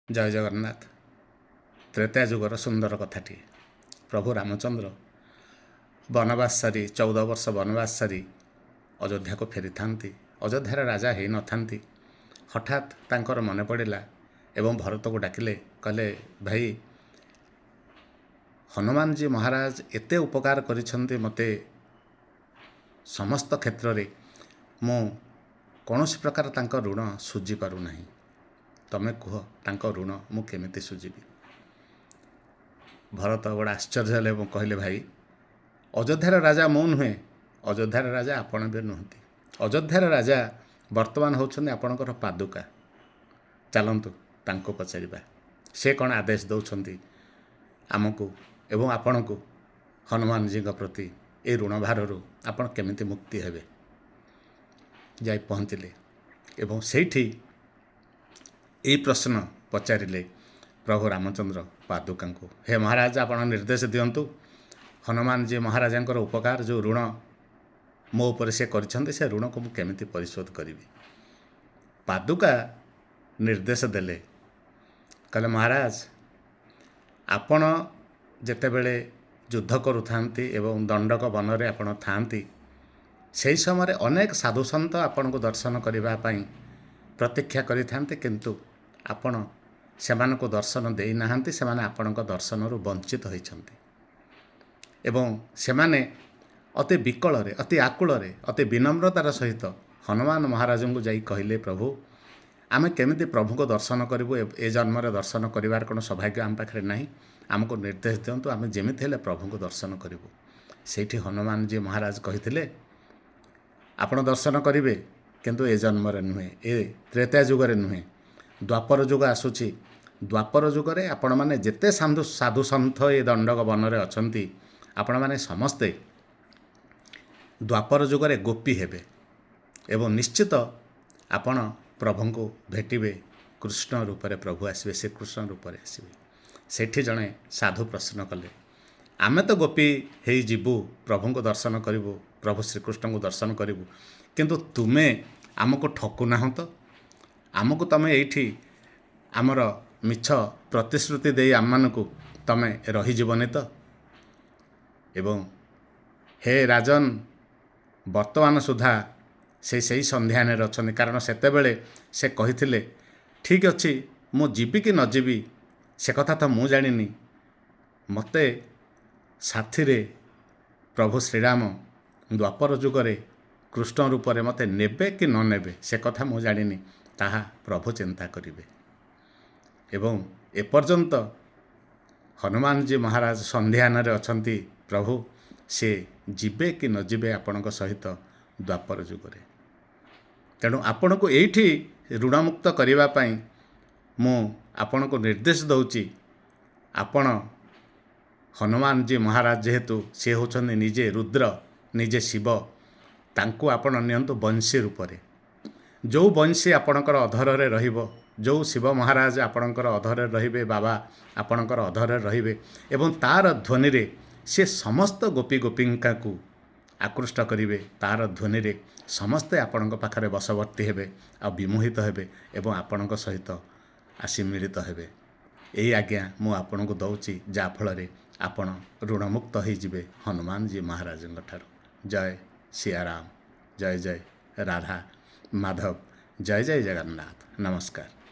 ଜୟ ଜଗନ୍ନାଥ। ତ୍ରେତୟା ଯୁଗର ସୁନ୍ଦର କଥାଟିଏ। ପ୍ରଭୁ ରାମଚନ୍ଦ୍ର ବନବାସ ସାରି 14 ବର୍ଷ ବନବାସ ସାରି ଅଯୋଧ୍ୟାକୁ ଫେରିଥାନ୍ତି। ଅଯୋଧ୍ୟାର ରାଜା ହେଇନଥାନ୍ତି। ହଠାତ୍ ତାଙ୍କର ମନେ ପଡ଼ିଲା ଏବଂ ଭରତକୁ ଡାକିଲେ, କହିଲେ, ଭାଇ, ହନୁମାନଜୀ ମହାରାଜ ଏତେ ଉପକାର କରିଛନ୍ତି ମୋତେ, ସମସ୍ତ କ୍ଷେତ୍ରରେ ମୁଁ କୌଣସି ପ୍ରକାର ତାଙ୍କ ଋଣ ଶୁଝି ପାରୁନାହିଁ। ତମେ କୁହ, ତାଙ୍କ ଋଣ ମୁଁ କେମିତି ଶୁଝିବି? ଭରତ ବଡ଼ ଆଶ୍ଚର୍ଯ୍ୟ ହେଲେ ଏବଂ କହିଲେ, ଭାଇ, ଅଯୋଧ୍ୟାର ରାଜା ମୁଁ ନୁହେଁ, ଅଯୋଧ୍ୟାର ରାଜା ଆପଣ ବି ନୁହନ୍ତି। ଅଯୋଧ୍ୟାର ରାଜା ବର୍ତ୍ତମାନ ହେଉଛନ୍ତି ଆପଣଙ୍କର ପାଦୁକା। ଚାଲନ୍ତୁ ତାଙ୍କୁ ପଚାରିବା, ସେ କ'ଣ ଆଦେଶ ଦେଉଛନ୍ତି ଆମକୁ ଏବଂ ଆପଣଙ୍କୁ ହନୁମାନଜୀଙ୍କ ପ୍ରତି ଏ ଋଣ ଭାରରୁ ଆପଣ କେମିତି ମୁକ୍ତି ହେବେ। ଯାଇ ପହଞ୍ଚିଲେ ଏବଂ ସେଇଠି ଏହି ପ୍ରଶ୍ନ ପଚାରିଲେ ପ୍ରଭୁ ରାମଚନ୍ଦ୍ର ପାଦୁକାଙ୍କୁ। ହେ ମହାରାଜ, ଆପଣ ନିର୍ଦ୍ଦେଶ ଦିଅନ୍ତୁ, ହନୁମାନଜୀ ମହାରାଜାଙ୍କର ଉପକାର, ଯେଉଁ ଋଣ ମୋ ଉପରେ ସେ କରିଛନ୍ତି, ସେ ଋଣକୁ ମୁଁ କେମିତି ପରିଶୋଧ କରିବି। ପାଦୁକା ନିର୍ଦ୍ଦେଶ ଦେଲେ, କହିଲେ, ମହାରାଜ, ଆପଣ ଯେତେବେଳେ ଯୁଦ୍ଧ କରୁଥାନ୍ତି ଏବଂ ଦଣ୍ଡକ ବନରେ ଆପଣ ଥାଆନ୍ତି, ସେହି ସମୟରେ ଅନେକ ସାଧୁସନ୍ଥ ଆପଣଙ୍କୁ ଦର୍ଶନ କରିବା ପାଇଁ ପ୍ରତୀକ୍ଷା କରିଥାନ୍ତି, କିନ୍ତୁ ଆପଣ ସେମାନଙ୍କୁ ଦର୍ଶନ ଦେଇନାହାନ୍ତି। ସେମାନେ ଆପଣଙ୍କ ଦର୍ଶନରୁ ବଞ୍ଚିତ ହୋଇଛନ୍ତି ଏବଂ ସେମାନେ ଅତି ବିକଳରେ, ଅତି ଆକୁଳରେ, ଅତି ବିନମ୍ରତାର ସହିତ ହନୁମାନ ମହାରାଜଙ୍କୁ ଯାଇ କହିଲେ, ପ୍ରଭୁ, ଆମେ କେମିତି ପ୍ରଭୁଙ୍କ ଦର୍ଶନ କରିବୁ? ଏ ଜନ୍ମରେ ଦର୍ଶନ କରିବାର କ'ଣ ସୌଭାଗ୍ୟ ଆମ ପାଖରେ ନାହିଁ। ଆମକୁ ନିର୍ଦ୍ଦେଶ ଦିଅନ୍ତୁ, ଆମେ ଯେମିତି ହେଲେ ପ୍ରଭୁଙ୍କୁ ଦର୍ଶନ କରିବୁ। ସେଇଠି ହନୁମାନଜୀ ମହାରାଜ କହିଥିଲେ, ଆପଣ ଦର୍ଶନ କରିବେ, କିନ୍ତୁ ଏ ଜନ୍ମରେ ନୁହେଁ, ଏ ତ୍ରେତୟା ଯୁଗରେ ନୁହେଁ, ଦ୍ୱାପର ଯୁଗ ଆସୁଛି। ଦ୍ୱାପର ଯୁଗରେ ଆପଣମାନେ ଯେତେ ସାଧୁସନ୍ଥ ଏ ଦଣ୍ଡକ ବନରେ ଅଛନ୍ତି, ଆପଣମାନେ ସମସ୍ତେ ଦ୍ୱାପର ଯୁଗରେ ଗୋପୀ ହେବେ ଏବଂ ନିଶ୍ଚିତ ଆପଣ ପ୍ରଭୁଙ୍କୁ ଭେଟିବେ। କୃଷ୍ଣ ରୂପରେ ପ୍ରଭୁ ଆସିବେ, ଶ୍ରୀକୃଷ୍ଣ ରୂପରେ ଆସିବେ। ସେଠି ଜଣେ ସାଧୁ ପ୍ରଶ୍ନ କଲେ, ଆମେ ତ ଗୋପୀ ହେଇଯିବୁ, ପ୍ରଭୁଙ୍କୁ ଦର୍ଶନ କରିବୁ, ପ୍ରଭୁ ଶ୍ରୀକୃଷ୍ଣଙ୍କୁ ଦର୍ଶନ କରିବୁ, କିନ୍ତୁ ତୁମେ ଆମକୁ ଠକୁନାହଁ ତ? ଆମକୁ ତମେ ଏଇଠି ଆମର ମିଛ ପ୍ରତିଶ୍ରୁତି ଦେଇ ଆମମାନଙ୍କୁ ତମେ ରହିଯିବନି ତ? ଏବଂ ହେ ରାଜନ, ବର୍ତ୍ତମାନ ସୁଦ୍ଧା ସେଇ ସନ୍ଧ୍ୟାନରେ ଅଛନ୍ତି, କାରଣ ସେତେବେଳେ ସେ କହିଥିଲେ, ଠିକ୍ ଅଛି, ମୁଁ ଯିବି କି ନ ଯିବି ସେ କଥା ତ ମୁଁ ଜାଣିନି, ମୋତେ ସାଥିରେ ପ୍ରଭୁ ଶ୍ରୀରାମ ଦ୍ୱାପର ଯୁଗରେ କୃଷ୍ଣ ରୂପରେ ମୋତେ ନେବେ କି ନ ନେବେ ସେ କଥା ମୁଁ ଜାଣିନି, ତାହା ପ୍ରଭୁ ଚିନ୍ତା କରିବେ। ଏବଂ ଏପର୍ଯ୍ୟନ୍ତ ହନୁମାନଜୀ ମହାରାଜ ସନ୍ଧ୍ୟାନରେ ଅଛନ୍ତି, ପ୍ରଭୁ ସେ ଯିବେ କି ନ ଯିବେ ଆପଣଙ୍କ ସହିତ ଦ୍ୱାପର ଯୁଗରେ। ତେଣୁ ଆପଣଙ୍କୁ ଏଇଠି ଋଣମୁକ୍ତ କରିବା ପାଇଁ ମୁଁ ଆପଣଙ୍କୁ ନିର୍ଦ୍ଦେଶ ଦେଉଛି, ଆପଣ ହନୁମାନଜୀ ମହାରାଜ ଯେହେତୁ ସେ ହେଉଛନ୍ତି ନିଜେ ରୁଦ୍ର, ନିଜେ ଶିବ, ତାଙ୍କୁ ଆପଣ ନିଅନ୍ତୁ ବଂଶୀ ରୂପରେ। ଯେଉଁ ବଂଶୀ ଆପଣଙ୍କର ଅଧରରେ ରହିବ, ଯେଉଁ ଶିବ ମହାରାଜ ଆପଣଙ୍କର ଅଧରରେ ରହିବେ, ବାବା ଆପଣଙ୍କର ଅଧରରେ ରହିବେ ଏବଂ ତା'ର ଧ୍ୱନିରେ ସେ ସମସ୍ତ ଗୋପୀ ଗୋପୀଙ୍କାକୁ ଆକୃଷ୍ଟ କରିବେ, ତା'ର ଧ୍ୱନିରେ ସମସ୍ତେ ଆପଣଙ୍କ ପାଖରେ ବଶବର୍ତ୍ତୀ ହେବେ ଆଉ ବିମୋହିତ ହେବେ ଏବଂ ଆପଣଙ୍କ ସହିତ ଆସି ମିଳିତ ହେବେ। ଏଇ ଆଜ୍ଞା ମୁଁ ଆପଣଙ୍କୁ ଦେଉଛି, ଯାହାଫଳରେ ଆପଣ ଋଣମୁକ୍ତ ହୋଇଯିବେ ହନୁମାନଜୀ ମହାରାଜଙ୍କ ଠାରୁ। ଜୟ ସିଆରାମ, ଜୟ ଜୟ ରାଧା ମାଧବ, ଜୟ ଜୟ ଜଗନ୍ନାଥ। ନମସ୍କାର।